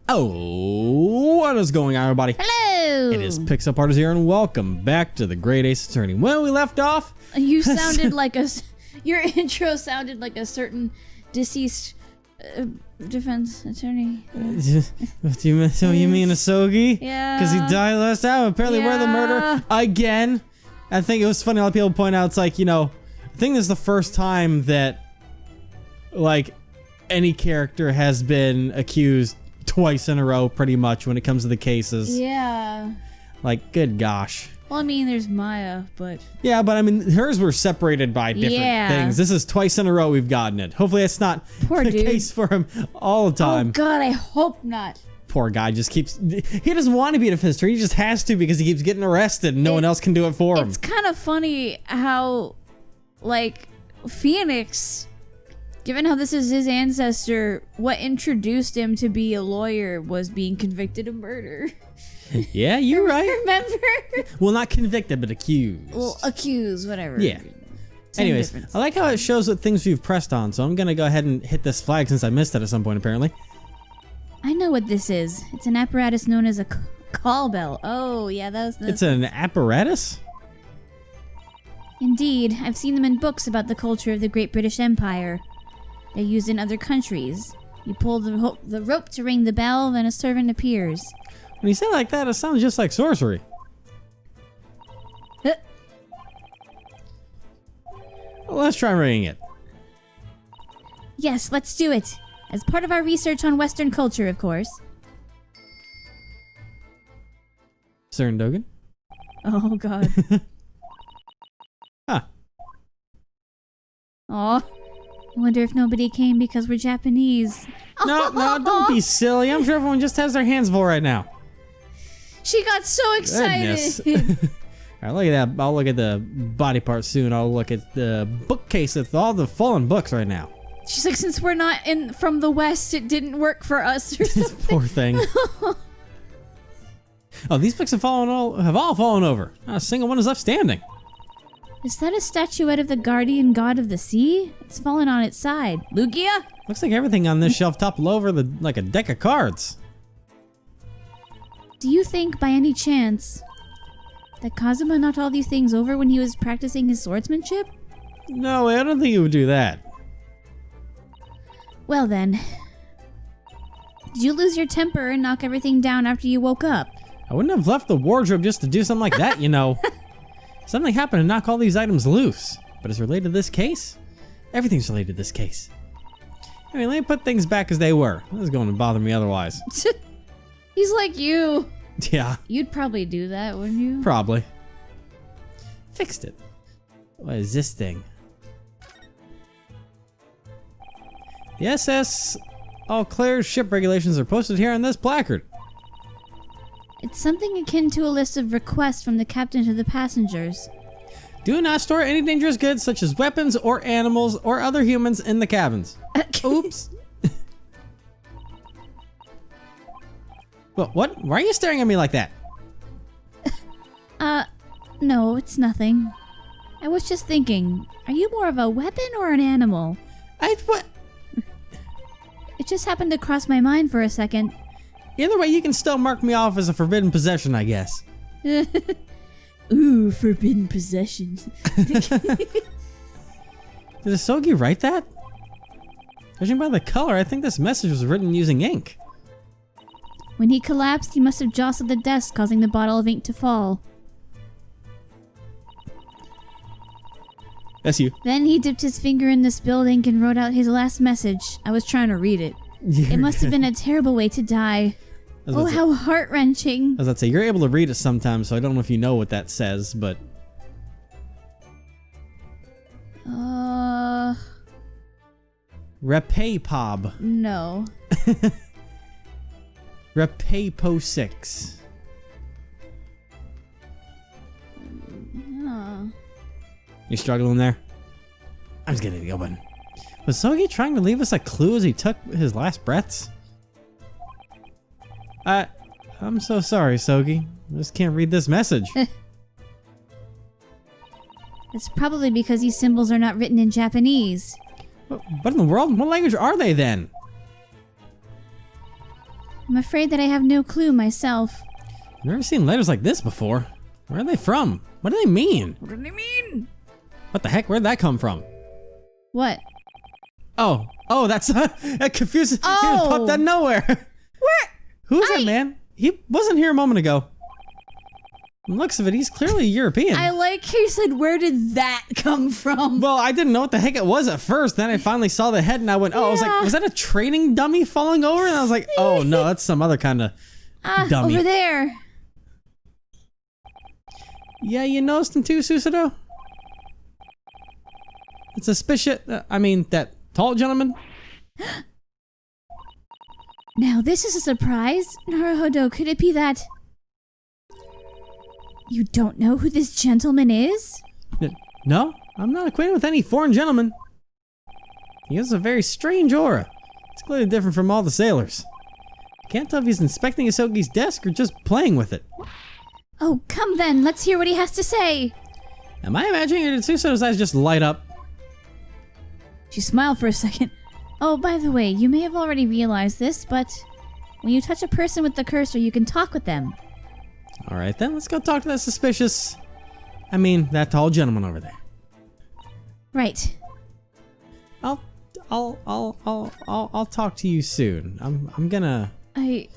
Oh, what is going on, everybody? Hello! It is Pixel Partners here, and welcome back to the Great Ace Attorney. When we left off... You sounded like a... Your intro sounded like a certain deceased defense attorney. So you mean Asogi? Yeah. Because he died last time. Apparently we're the murderer again. I think it was funny, a lot of people point out, it's like, you know, I think this is the first time that, like, any character has been accused twice in a row, pretty much, when it comes to the cases. Yeah. Like, good gosh. Well, I mean, there's Maya, but... Yeah, but I mean, hers were separated by different things. This is twice in a row we've gotten it. Hopefully that's not the case for him all the time. Oh, God, I hope not. Poor guy just keeps... He doesn't want to be a defense attorney. He just has to because he keeps getting arrested and no one else can do it for him. It's kind of funny how, like, Phoenix... Given how this is his ancestor, what introduced him to be a lawyer was being convicted of murder. Yeah, you're right. Remember? Well, not convicted, but accused. Well, accused, whatever. Yeah. Same Anyways, difference. I like how it shows what things we've pressed on, so I'm going to go ahead and hit this flag since I missed it at some point, apparently. I know what this is. It's an apparatus known as a call bell. Oh, yeah, that was the... It's an apparatus? Indeed. I've seen them in books about the culture of the Great British Empire. They're used in other countries. You pull the rope to ring the bell, then a servant appears. When you say it like that, it sounds just like sorcery. Huh. Well, let's try ringing it. Yes, let's do it. As part of our research on Western culture, of course. Sir Dogan? Oh, God. Huh. Aw. I wonder if nobody came because we're Japanese. No, don't be silly. I'm sure everyone just has their hands full right now. She got so excited. All right, look at that. I'll look at the body part soon. I'll look at the bookcase with all the fallen books right now. She's like, since we're not from the West, it didn't work for us or something. Poor thing. Oh, these books have all fallen over. Not a single one is left standing. Is that a statuette of the guardian god of the sea? It's fallen on its side. Lugia? Looks like everything on this shelf toppled over like a deck of cards. Do you think, by any chance, that Kazuma knocked all these things over when he was practicing his swordsmanship? No, I don't think he would do that. Well then, did you lose your temper and knock everything down after you woke up? I wouldn't have left the wardrobe just to do something like that, you know. Something happened to knock all these items loose. But it's related to this case? Everything's related to this case. I mean, let me put things back as they were. This is going to bother me otherwise. He's like you. Yeah. You'd probably do that, wouldn't you? Probably. Fixed it. What is this thing? The SS All Clear ship regulations are posted here on this placard. It's something akin to a list of requests from the captain to the passengers. Do not store any dangerous goods such as weapons or animals or other humans in the cabins. Oops. What? Why are you staring at me like that? No, it's nothing. I was just thinking, are you more of a weapon or an animal? What? It just happened to cross my mind for a second. Either way, you can still mark me off as a forbidden possession, I guess. Ooh, forbidden possession. Did Asogi write that? Judging by the color, I think this message was written using ink. When he collapsed, he must have jostled the desk, causing the bottle of ink to fall. That's you. Then he dipped his finger in the spilled ink and wrote out his last message. I was trying to read it. It must have been a terrible way to die. Oh, how heart-wrenching. As I'd say, you're able to read it sometimes, so I don't know if you know what that says, but... Repay-pob. No. Repay-po 6. You struggling there? I'm just getting it open. Was Sogi trying to leave us a clue as he took his last breaths? I'm so sorry, Sogi. I just can't read this message. It's probably because these symbols are not written in Japanese. What in the world? What language are they then? I'm afraid that I have no clue myself. I've never seen letters like this before. Where are they from? What do they mean? What do they mean? What the heck? Where'd that come from? What? Oh, that's that confuses. Oh. He just popped out of nowhere. Where? Who's that man? He wasn't here a moment ago. From the looks of it, he's clearly European. I like he said, where did that come from? Well, I didn't know what the heck it was at first. Then I finally saw the head and I went, oh, I was like, was that a training dummy falling over? And I was like, oh no, that's some other kind of dummy. Over there. Yeah, you noticed him too, Susato? It's suspicious. I mean, that tall gentleman? Now this is a surprise. Naruhodo, could it be that... You don't know who this gentleman is? No, I'm not acquainted with any foreign gentleman. He has a very strange aura. It's clearly different from all the sailors. I can't tell if he's inspecting Isogi's desk or just playing with it. Oh, come then. Let's hear what he has to say. Am I imagining, or did Susato's eyes just light up? She smiled for a second. Oh, by the way, you may have already realized this, but when you touch a person with the cursor, you can talk with them. All right, then let's go talk to that suspicious. I mean, that tall gentleman over there. Right. I'll talk to you soon. I'm gonna. Wait,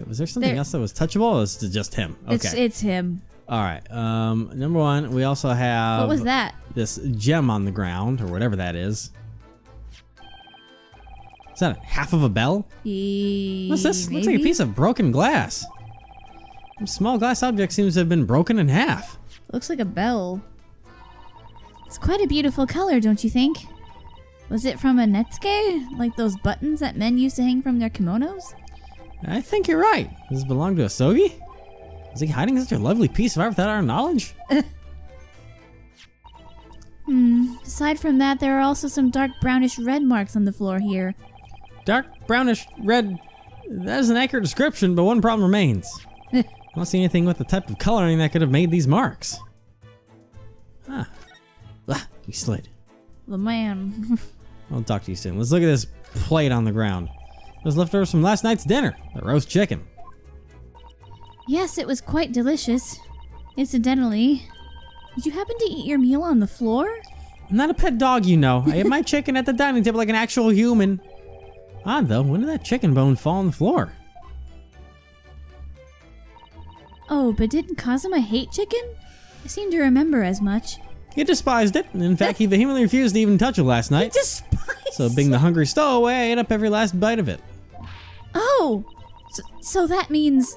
was there something else that was touchable? Or is it just him? Okay. It's him. All right. Number one, we also have. What was that? This gem on the ground, or whatever that is. Is that half of a bell? What's this? Maybe? Looks like a piece of broken glass. Some small glass object seems to have been broken in half. Looks like a bell. It's quite a beautiful color, don't you think? Was it from a netsuke? Like those buttons that men used to hang from their kimonos? I think you're right. Does this belong to Asogi? Is he hiding such a lovely piece of art without our knowledge? Aside from that, there are also some dark brownish red marks on the floor here. Dark brownish red. That is an accurate description, but one problem remains. I don't see anything with the type of coloring that could have made these marks. Huh. We slid. The man. I'll talk to you soon. Let's look at this plate on the ground. It was leftovers from last night's dinner. The roast chicken. Yes, it was quite delicious. Incidentally, did you happen to eat your meal on the floor? I'm not a pet dog, you know. I ate my chicken at the dining table like an actual human. Odd though, when did that chicken bone fall on the floor? Oh, but didn't Kazuma hate chicken? I seem to remember as much. He despised it, and in fact he vehemently refused to even touch it last night. He despised So being the hungry stowaway, I ate up every last bite of it. Oh! So that means...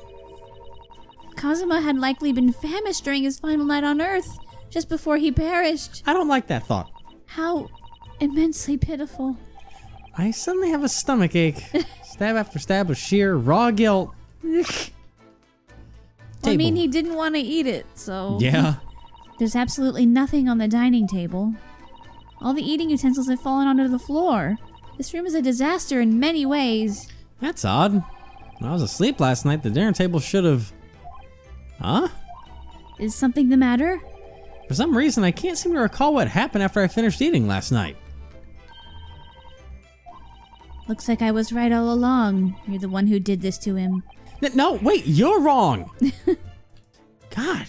Kazuma had likely been famished during his final night on Earth, just before he perished. I don't like that thought. How immensely pitiful. I suddenly have a stomach ache. Stab after stab of sheer raw guilt. I mean, he didn't want to eat it, so... Yeah. There's absolutely nothing on the dining table. All the eating utensils have fallen onto the floor. This room is a disaster in many ways. That's odd. When I was asleep last night, the dinner table should have... Huh? Is something the matter? For some reason, I can't seem to recall what happened after I finished eating last night. Looks like I was right all along. You're the one who did this to him. No, wait, you're wrong. God.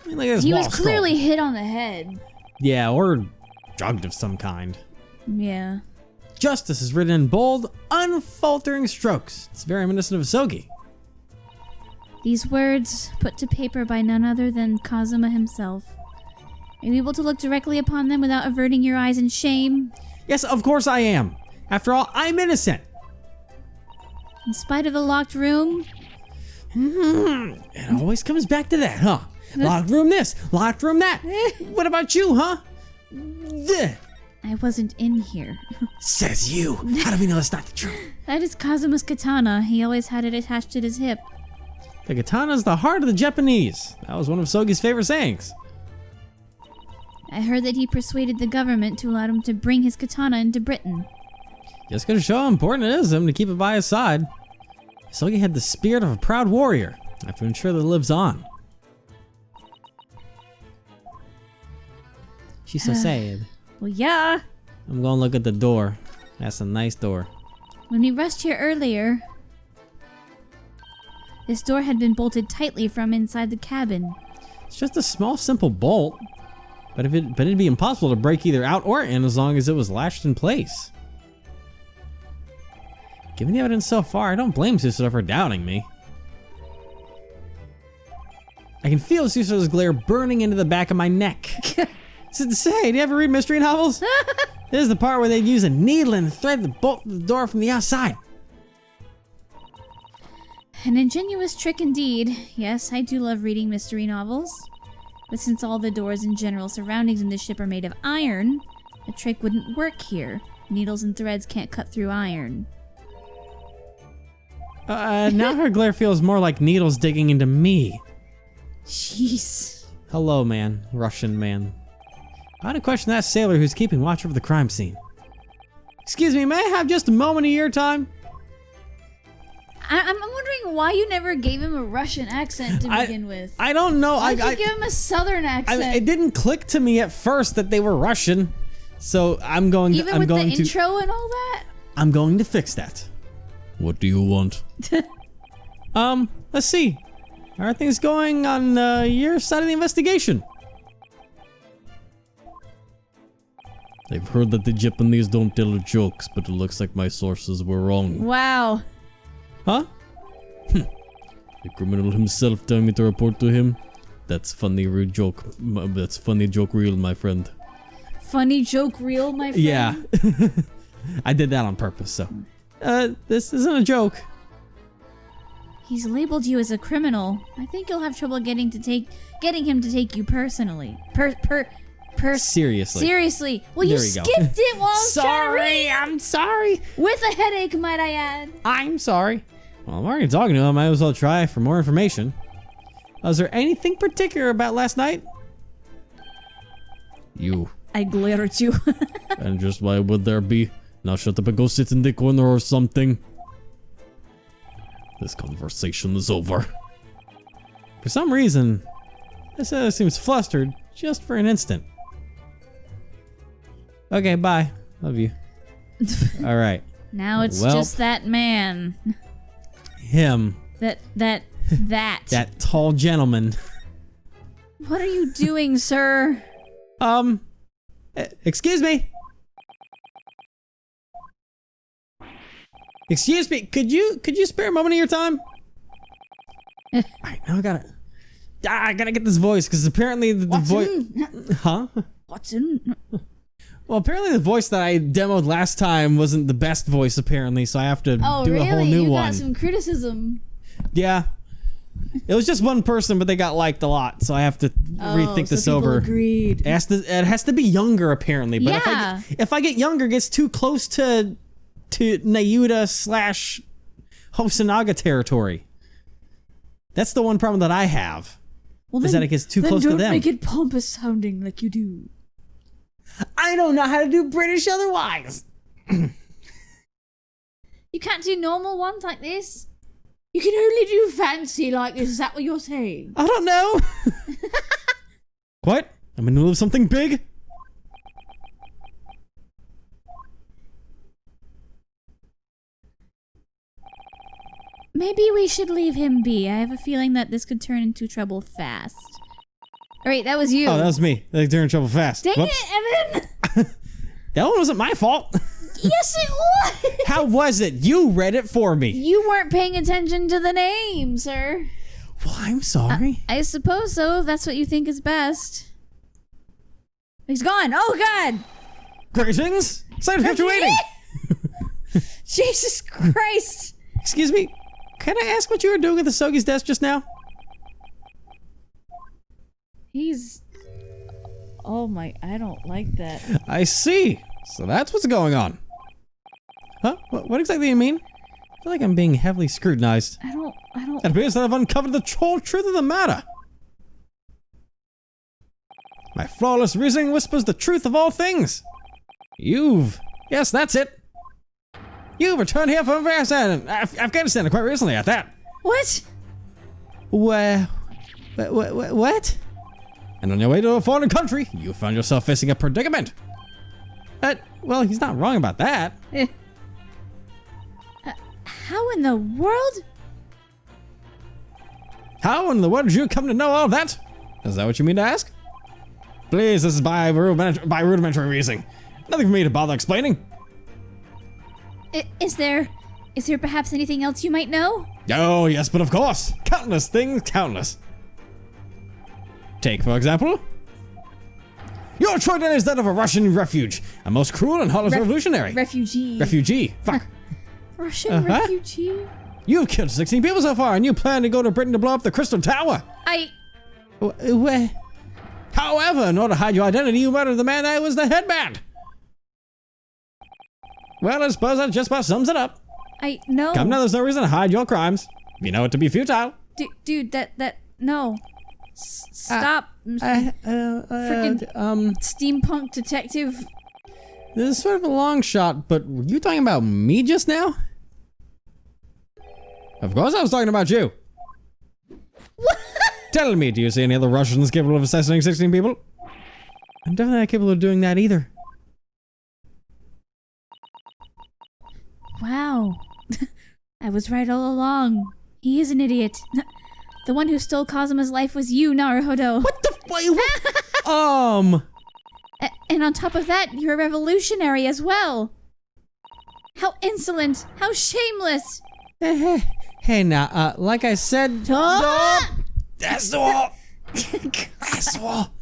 I mean, look at this He wall was scroll. clearly hit on the head. Yeah, or drugged of some kind. Yeah. Justice is written in bold, unfaltering strokes. It's very reminiscent of Asogi. These words, put to paper by none other than Kazuma himself. Are you able to look directly upon them without averting your eyes in shame? Yes, of course I am. After all, I'm innocent. In spite of the locked room? It always comes back to that, huh? Locked room this, locked room that. What about you, huh? I wasn't in here. Says you. How do we know that's not the truth? That is Kazuma's katana. He always had it attached to his hip. The katana's the heart of the Japanese. That was one of Sogi's favorite sayings. I heard that he persuaded the government to allow him to bring his katana into Britain. Just gonna show how important it is to him to keep it by his side. Sogi had the spirit of a proud warrior. I have to ensure that it lives on. She's so sad. Well, yeah. I'm gonna look at the door. That's a nice door. When we rushed here earlier, This door had been bolted tightly from inside the cabin. It's just a small, simple bolt. But it'd be impossible to break either out or in as long as it was lashed in place. Given the evidence so far, I don't blame Susato for doubting me. I can feel Susato's glare burning into the back of my neck. Say, do you ever read mystery novels? This is the part where they use a needle and thread the bolt of the door from the outside. An ingenious trick indeed. Yes, I do love reading mystery novels. But since all the doors and general surroundings in the ship are made of iron, the trick wouldn't work here. Needles and threads can't cut through iron. Now her glare feels more like needles digging into me. Jeez. Hello, man. Russian man. I had to question that sailor who's keeping watch over the crime scene. Excuse me, may I have just a moment of your time? I'm wondering why you never gave him a Russian accent to begin with. I don't know. Why'd you give him a southern accent? It didn't click to me at first that they were Russian, so I'm going to... Even with the intro and all that? I'm going to fix that. What do you want? Let's see. How are things going on your side of the investigation? I've heard that the Japanese don't tell jokes, but it looks like my sources were wrong. Wow. Huh? The criminal himself telling me to report to him? That's funny real joke. That's funny joke real, my friend. Funny joke real, my friend? Yeah. I did that on purpose, so. This isn't a joke. He's labeled you as a criminal. I think you'll have trouble getting him to take you personally. Seriously. Seriously. Well, you skipped it while I was trying to read. I'm sorry. With a headache, might I add. I'm sorry. Well, I'm already talking to him. I might as well try for more information. Was there anything particular about last night? You. I glare at you. And just why would there be? Now shut up and go sit in the corner or something. This conversation is over. For some reason, this seems flustered just for an instant. Okay, bye. Love you. All right. Now it's just that man. Him. That. That tall gentleman. What are you doing, sir? Excuse me. Excuse me. Could you spare a moment of your time? All right, now I gotta get this voice because apparently the voice. Huh? Watson. Well, apparently the voice that I demoed last time wasn't the best voice, apparently, so I have to do a whole new one. You got some criticism. Yeah. It was just one person, but they got liked a lot, so I have to rethink this over. Agreed. It has to be younger, apparently. But yeah. if I get younger, it gets too close to Nayuta / Hosonaga territory. That's the one problem that I have. Well, is that it gets too close to them. Don't make it pompous sounding like you do. I don't know how to do British otherwise. You can't do normal ones like this? You can only do fancy like this. Is that what you're saying? I don't know. What? I'm in the middle of something big? Maybe we should leave him be. I have a feeling that this could turn into trouble fast. Alright, that was you. Oh, that was me. They turned trouble fast. Dang Whoops. it, Evan! That one wasn't my fault. Yes, it was! How was it? You read it for me. You weren't paying attention to the name, sir. Well, I'm sorry. I suppose so, if that's what you think is best. He's gone. Oh, God! Greetings. Sign of waiting. Jesus Christ. Excuse me. Can I ask what you were doing at the Sogi's desk just now? He's... Oh my, I don't like that. I see. So that's what's going on. Huh? What exactly do you mean? I feel like I'm being heavily scrutinized. I don't... It appears that I've uncovered the whole truth of the matter. My flawless reasoning whispers the truth of all things. Yes, that's it. You've returned here from Afghanistan quite recently at that. What? What? And on your way to a foreign country, you found yourself facing a predicament. Well, he's not wrong about that. How in the world? How in the world did you come to know all that? Is that what you mean to ask? Please, this is by rudimentary reasoning. Nothing for me to bother explaining. Is there perhaps anything else you might know? Oh, yes, but of course. Countless things, countless. Take, for example, your Troyden is that of a Russian refuge, a most cruel and heartless revolutionary. Refugee. Fuck. Russian refugee? You've killed 16 people so far, and you plan to go to Britain to blow up the Crystal Tower. However, in order to hide your identity, you murdered the man that was the headband. Well, I suppose that just about sums it up. No. Come now, there's no reason to hide your crimes. You know it to be futile. Dude, no. Stop. Freaking steampunk detective. This is sort of a long shot, but were you talking about me just now? Of course I was talking about you. What? Tell me, do you see any other Russians capable of assassinating 16 people? I'm definitely not capable of doing that either. Wow. I was right all along. He is an idiot. The one who stole Kazuma's life was you, Naruhodo. What the what? And on top of that, you're a revolutionary as well. How insolent! How shameless! Hey now, like I said... That's the wall! That's the wall!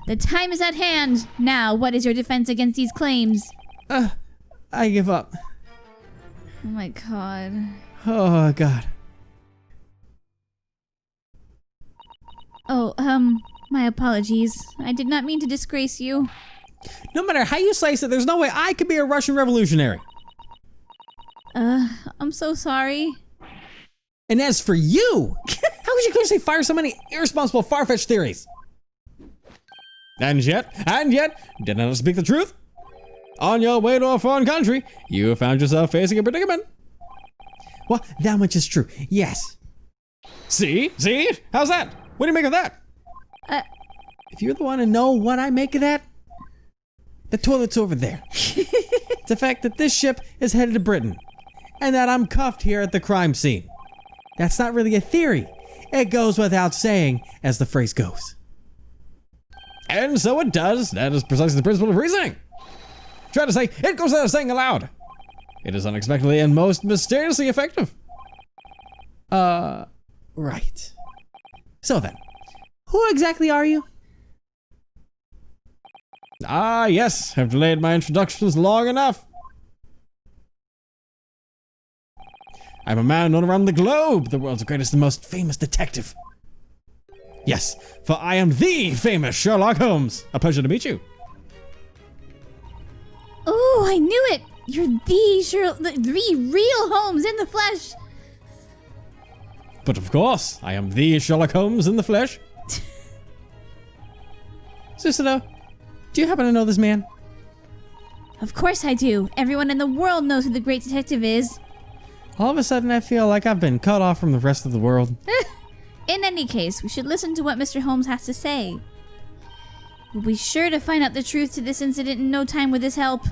The time is at hand. Now, what is your defense against these claims? I give up. Oh my god. Oh god. Oh, my apologies. I did not mean to disgrace you. No matter how you slice it, there's no way I could be a Russian revolutionary. I'm so sorry. And as for you, how could you clearly fire so many irresponsible, far-fetched theories? And yet, did I not speak the truth? On your way to a foreign country, you found yourself facing a predicament. Well, that much is true, yes. See? How's that? What do you make of that? If you're the one to know what I make of that, the toilet's over there. It's the fact that this ship is headed to Britain, and that I'm cuffed here at the crime scene. That's not really a theory. It goes without saying, as the phrase goes. And so it does. That is precisely the principle of reasoning. Try to say, it goes without saying aloud. It is unexpectedly and most mysteriously effective. Right. So then, who exactly are you? Ah, yes, have delayed my introductions long enough. I'm a man known around the globe, the world's greatest and most famous detective. Yes, for I am the famous Sherlock Holmes. A pleasure to meet you. Oh, I knew it! You're the real Holmes in the flesh! But of course, I am the Sherlock Holmes in the flesh. Sister, do you happen to know this man? Of course I do. Everyone in the world knows who the great detective is. All of a sudden, I feel like I've been cut off from the rest of the world. In any case, we should listen to what Mr. Holmes has to say. We'll be sure to find out the truth to this incident in no time with his help.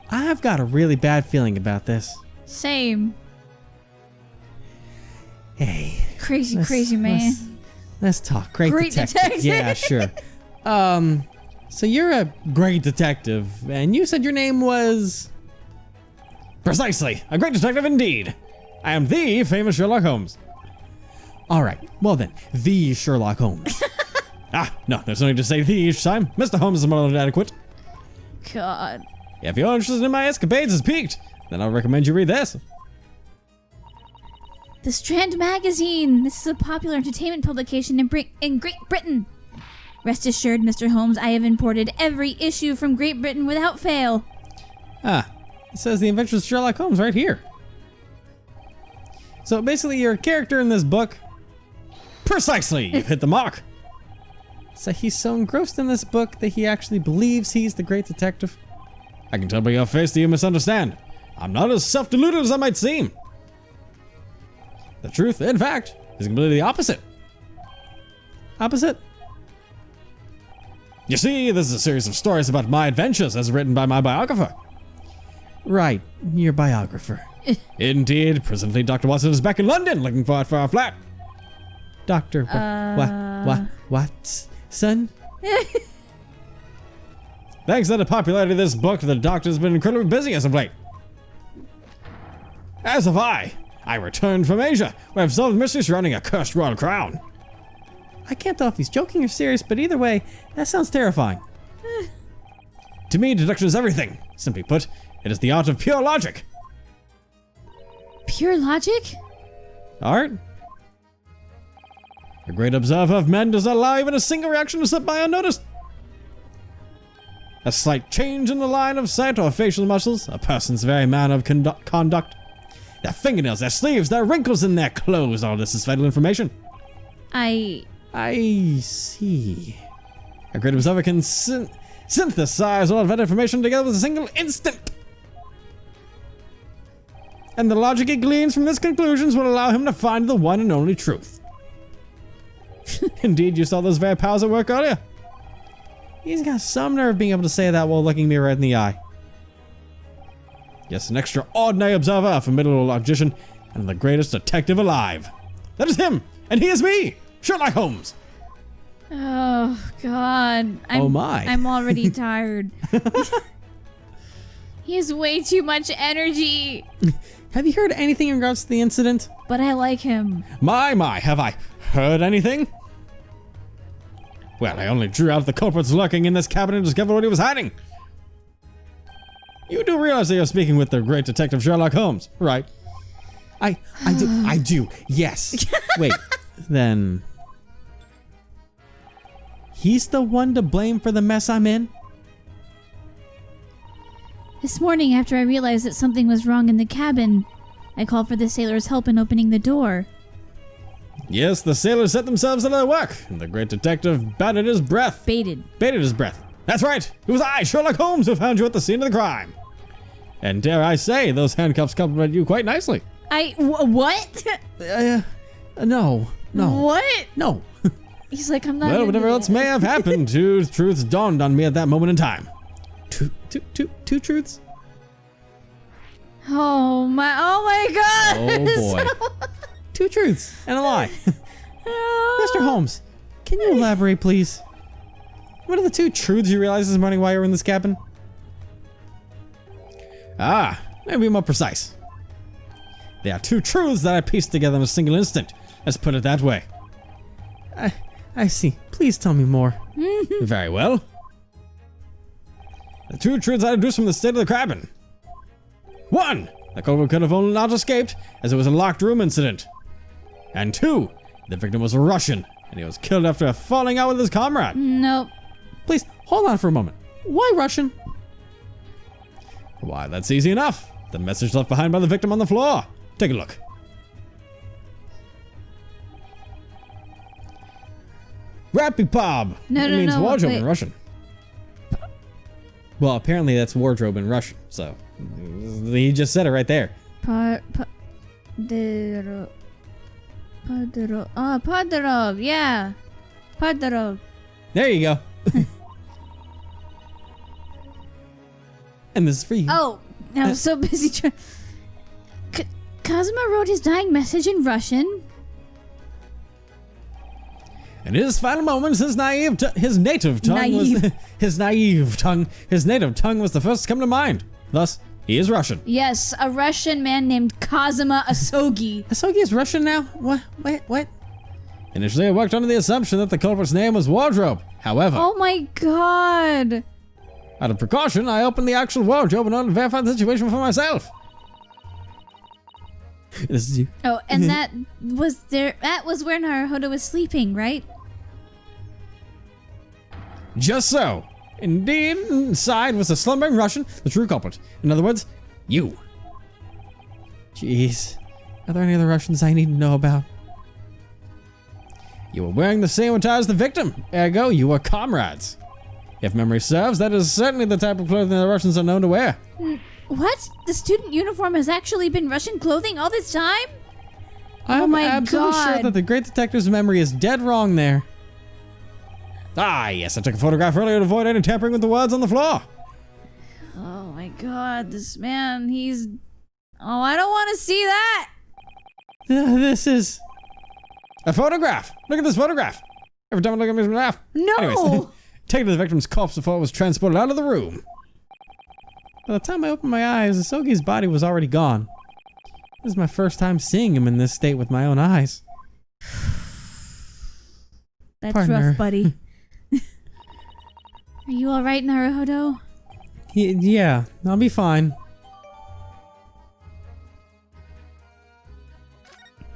I've got a really bad feeling about this. Same. Hey. Crazy man. Let's talk. Great detective. Yeah, sure. So you're a great detective, and you said your name was... Precisely. A great detective indeed. I am the famous Sherlock Holmes. All right. Well then, the Sherlock Holmes. No, there's no need to say the each time. Mr. Holmes is more than adequate. God. If you're interested in my escapades as peaked, then I'll recommend you read this. The Strand Magazine. This is a popular entertainment publication in Great Britain. Rest assured, Mr. Holmes, I have imported every issue from Great Britain without fail. It says the adventures of Sherlock Holmes right here. So basically, you're a character in this book. Precisely, you've hit the mark. So he's so engrossed in this book that he actually believes he's the great detective. I can tell by your face that you misunderstand. I'm not as self-deluded as I might seem. The truth, in fact, is completely the opposite. Opposite? You see, this is a series of stories about my adventures as written by my biographer. Right, your biographer. Indeed, presently Dr. Watson is back in London looking for our flat. Doctor, what, son? Thanks to the popularity of this book, the doctor's been incredibly busy as of late. As have I. I returned from Asia, where I've solved mysteries surrounding a cursed royal crown. I can't tell if he's joking or serious, but either way, that sounds terrifying. To me, deduction is everything. Simply put, it is the art of pure logic. Pure logic? Art? A great observer of men does not allow even a single reaction to slip by unnoticed. A slight change in the line of sight or facial muscles, a person's very manner of conduct, their fingernails, their sleeves, their wrinkles in their clothes, all this is vital information. I see. A great observer can synthesize all of that information together with a single instant. And the logic he gleans from these conclusions will allow him to find the one and only truth. Indeed, you saw those very powers at work earlier. He's got some nerve being able to say that while looking me right in the eye. Yes, an extraordinary observer, a formidable logician, and the greatest detective alive. That is him, and he is me, Sherlock Holmes. Oh, God. I'm already tired. He has way too much energy. Have you heard anything in regards to the incident? But I like him. My, have I heard anything? Well, I only drew out the culprits lurking in this cabin and discovered what he was hiding. You do realize that you're speaking with the great detective Sherlock Holmes, right? I do, yes. Wait, then... he's the one to blame for the mess I'm in? This morning, after I realized that something was wrong in the cabin, I called for the sailors' help in opening the door. Yes, the sailors set themselves to their work, and the great detective bated his breath. Baited his breath. That's right. It was I, Sherlock Holmes, who found you at the scene of the crime. And dare I say, those handcuffs compliment you quite nicely. What? No. What? No. He's like, I'm not. Well, whatever else may have happened, two truths dawned on me at that moment in time. Two truths? Oh my God. Oh boy. Two truths and a lie. Mr. Holmes, can you elaborate, please? What are the two truths you realized this morning while you were in this cabin? Maybe more precise. There are two truths that I pieced together in a single instant. Let's put it that way. I see. Please tell me more. Very well. The two truths I deduced from the state of the cabin. 1. The culprit could have only not escaped, as it was a locked room incident. And 2. The victim was a Russian, and he was killed after a falling out with his comrade. Nope. Please, hold on for a moment. Why Russian? Why, that's easy enough. The message left behind by the victim on the floor. Take a look. Rappy-pob. It means wardrobe in Russian. Well, apparently that's wardrobe in Russian, so he just said it right there. Podorov, yeah. Podorov. There you go. And this is for you. Oh, I was so busy trying. Cosima wrote his dying message in Russian. In his final moments, his native tongue was the first to come to mind. Thus, he is Russian. Yes, a Russian man named Cosima Asogi. Asogi is Russian now? What? Initially, I worked under the assumption that the culprit's name was Wardrobe. However, oh my God! Out of precaution, I opened the actual wardrobe in order to verify the situation for myself. This is you. Oh, and that was where Naruhodo was sleeping, right? Just so. Indeed, inside was a slumbering Russian, the true culprit. In other words, you. Jeez. Are there any other Russians I need to know about? You were wearing the same attire as the victim. Ergo, you were comrades. If memory serves, that is certainly the type of clothing the Russians are known to wear. What? The student uniform has actually been Russian clothing all this time? I'm absolutely sure that the great detective's memory is dead wrong there. Ah, yes, I took a photograph earlier to avoid any tampering with the words on the floor. Oh my God, this man, Oh, I don't want to see that. This is... A photograph! Look at this photograph! Every time I look at me, I laugh. No! Anyways, take to the victim's corpse before it was transported out of the room. By the time I opened my eyes, Asogi's body was already gone. This is my first time seeing him in this state with my own eyes. That's Partner. rough, buddy. Are you alright, Naruhodo? Yeah, I'll be fine.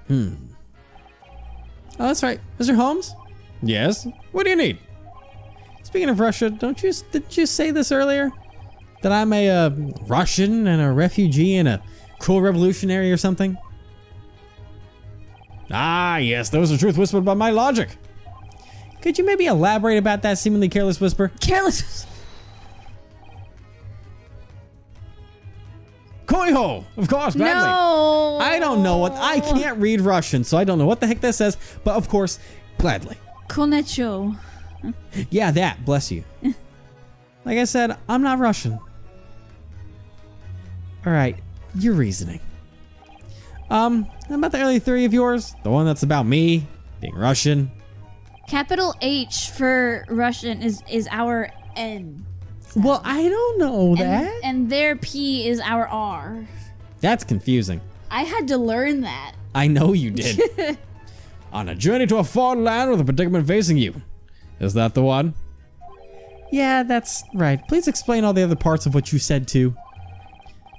Oh, that's right. Mr. Holmes? Yes? What do you need? Speaking of Russia, didn't you say this earlier? That I'm a Russian and a refugee and a cruel revolutionary or something? Ah, yes, that was the truth whispered by my logic. Could you maybe elaborate about that seemingly careless whisper? Careless. Koiho! Of course, gladly. No! I don't know what. I can't read Russian, so I don't know what the heck that says, but of course, gladly. Konecho. Yeah, that. Bless you. Like I said, I'm not Russian. Alright, your reasoning. About the early theory of yours, the one that's about me being Russian. Capital H for Russian is our N. Well, I don't know that. And their P is our R. That's confusing. I had to learn that. I know you did. On a journey to a foreign land with a predicament facing you. Is that the one? Yeah, that's right. Please explain all the other parts of what you said too.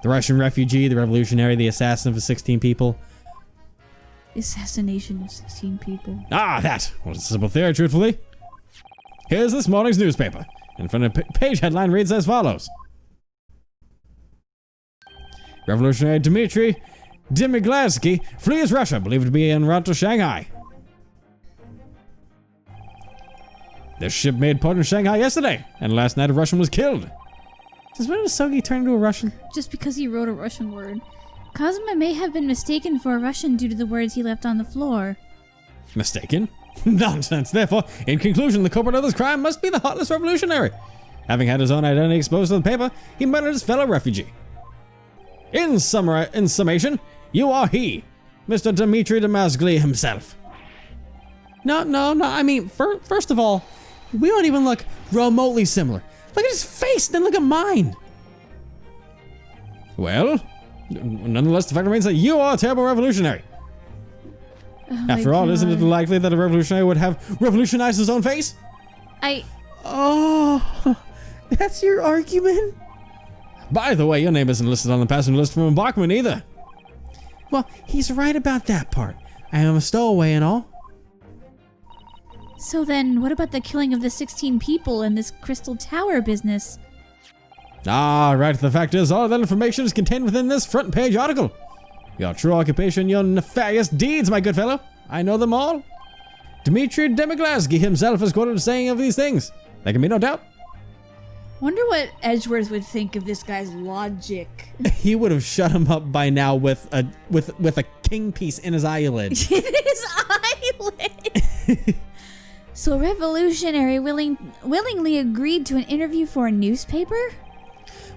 The Russian refugee, the revolutionary, the assassin of the 16 people. Assassination of 16 people. Ah, that was a simple theory, truthfully. Here's this morning's newspaper. In front of the page headline reads as follows. Revolutionary Dmitry Demigladsky flees Russia, believed to be en route to Shanghai. This ship made port in Shanghai yesterday, and last night a Russian was killed. Since when did Asogi turn into a Russian? Just because he wrote a Russian word. Kazuma may have been mistaken for a Russian due to the words he left on the floor. Mistaken? Nonsense. Therefore, in conclusion, the culprit of this crime must be the heartless revolutionary. Having had his own identity exposed to the paper, he murdered his fellow refugee. In summation, you are he, Mr. Dmitry Demazgli himself. No, I mean, first of all, we don't even look remotely similar. Look at his face, then look at mine. Well, nonetheless, the fact remains that you are a terrible revolutionary. Oh After all, isn't it likely that a revolutionary would have revolutionized his own face? Oh, that's your argument? By the way, your name isn't listed on the passenger list from embarkment either. Well, he's right about that part. I am a stowaway and all. So then, what about the killing of the 16 people in this Crystal Tower business? Ah, right. The fact is, all of that information is contained within this front page article. Your true occupation, your nefarious deeds, my good fellow. I know them all. Dmitry Demigladsky himself is quoted as saying of these things. There can be no doubt. Wonder what Edgeworth would think of this guy's logic. He would have shut him up by now with a king piece in his eyelid. In his eyelid. So revolutionary willingly agreed to an interview for a newspaper?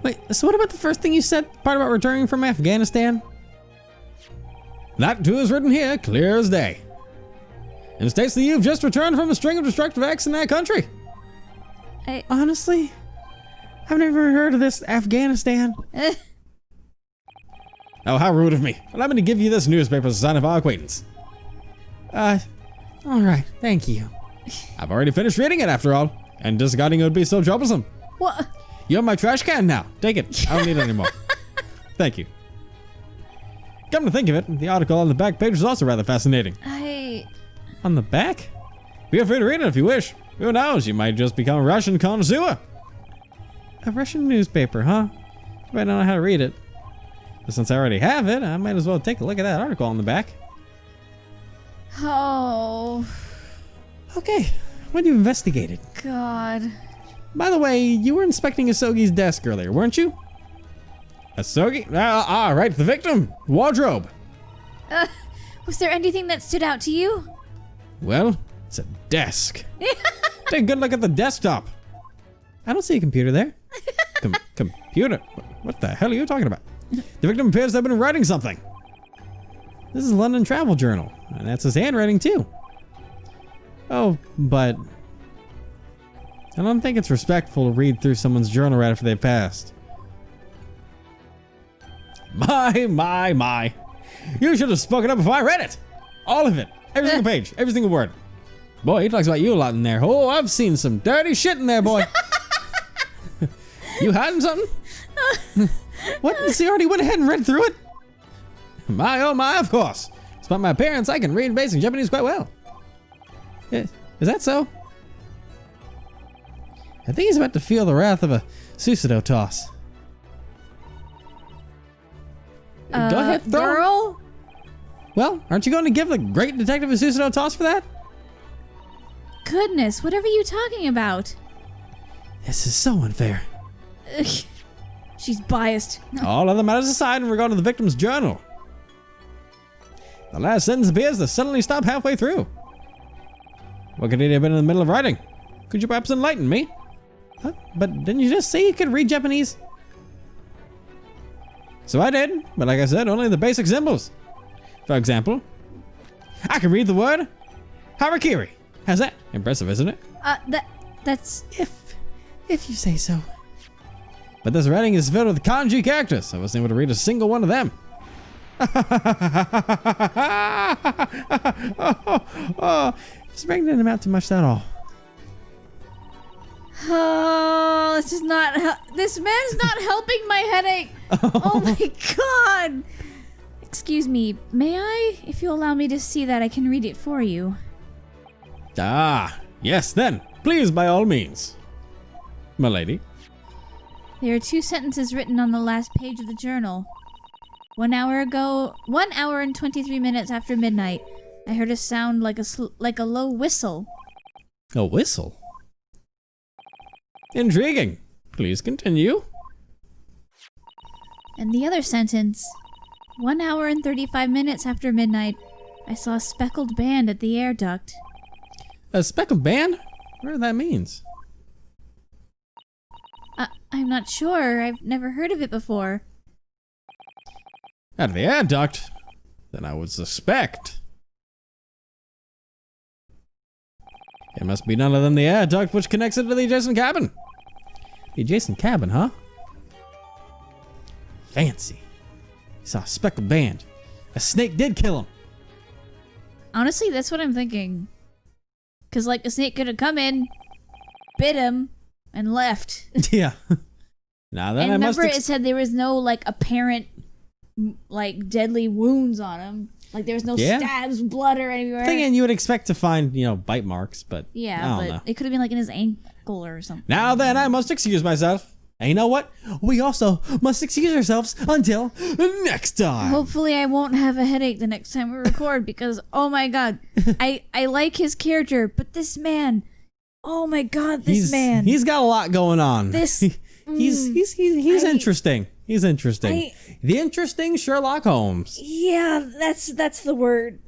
Wait, so what about the first thing you said? Part about returning from Afghanistan? That too is written here, clear as day. And it states that you've just returned from a string of destructive acts in that country. Honestly, I've never heard of this Afghanistan. Oh, how rude of me. Allow me to give you this newspaper as a sign of our acquaintance. Alright, thank you. I've already finished reading it after all, and discarding it would be so troublesome. What? You have my trash can now. Take it. I don't need it anymore. Thank you. Come to think of it, the article on the back page is also rather fascinating. On the back? Feel free to read it if you wish. Who knows, you might just become a Russian connoisseur. A Russian newspaper, huh? But I don't know how to read it. But since I already have it, I might as well take a look at that article on the back. Oh. Okay, what have you investigated? God. By the way, you were inspecting Asogi's desk earlier, weren't you? Asogi? Right, the victim. Wardrobe. Was there anything that stood out to you? Well, it's a desk. Take a good look at the desktop. I don't see a computer there. Computer? What the hell are you talking about? The victim appears to have been writing something. This is a London Travel Journal, and that's his handwriting too. Oh, but I don't think it's respectful to read through someone's journal right after they've passed. My. You should have spoken up before I read it. All of it. Every single page. Every single word. Boy, he talks about you a lot in there. Oh, I've seen some dirty shit in there, boy. You hiding something? What? So you already went ahead and read through it? My, oh my, of course. Despite my appearance, I can read basic Japanese quite well. Is that so? I think he's about to feel the wrath of a Susudo toss. Go ahead, throw him. Girl? Well, aren't you going to give the great detective a Susudo toss for that? Goodness, whatever are you talking about? This is so unfair. Ugh, she's biased. All other matters aside in regard to the victim's journal. The last sentence appears to suddenly stop halfway through. What could he have been in the middle of writing? Could you perhaps enlighten me? Huh? But didn't you just say you could read Japanese? So I did, but like I said, only the basic symbols. For example, I can read the word harakiri. How's that? Impressive, isn't it? That's... If you say so. But this writing is filled with kanji characters. I wasn't able to read a single one of them. This ring didn't amount to much at all. Oh, this is not... This man's not helping my headache. Oh my god. Excuse me, may I? If you allow me to see that, I can read it for you. Ah, yes then. Please, by all means. Milady. There are 2 sentences written on the last page of the journal. 1 hour and 23 minutes after midnight, I heard a sound like a low whistle. A whistle? Intriguing. Please continue. And the other sentence, 1 hour and 35 minutes after midnight, I saw a speckled band at the air duct. A speckled band? What that means? I'm not sure. I've never heard of it before. Out of the air duct? Then I would suspect. It must be none other than the air duct which connects it to the adjacent cabin. The adjacent cabin, huh? Fancy. He saw a speckled band. A snake did kill him. Honestly, that's what I'm thinking. Because, like, a snake could have come in, bit him, and left. Yeah. Now then, and I must. remember, it said there was no, like, apparent, like, deadly wounds on him. Like, there was no stabs, blood, or anywhere. Thinking you would expect to find, bite marks, but yeah, I don't but know. it could have been, like, in his ankle or something. Now then, I must excuse myself. And you know what? We also must excuse ourselves until next time. Hopefully I won't have a headache the next time we record because, oh my god, I like his character, but this man, oh my god, this man. He's got a lot going on. He's interesting. He's interesting. The interesting Sherlock Holmes. Yeah, that's the word.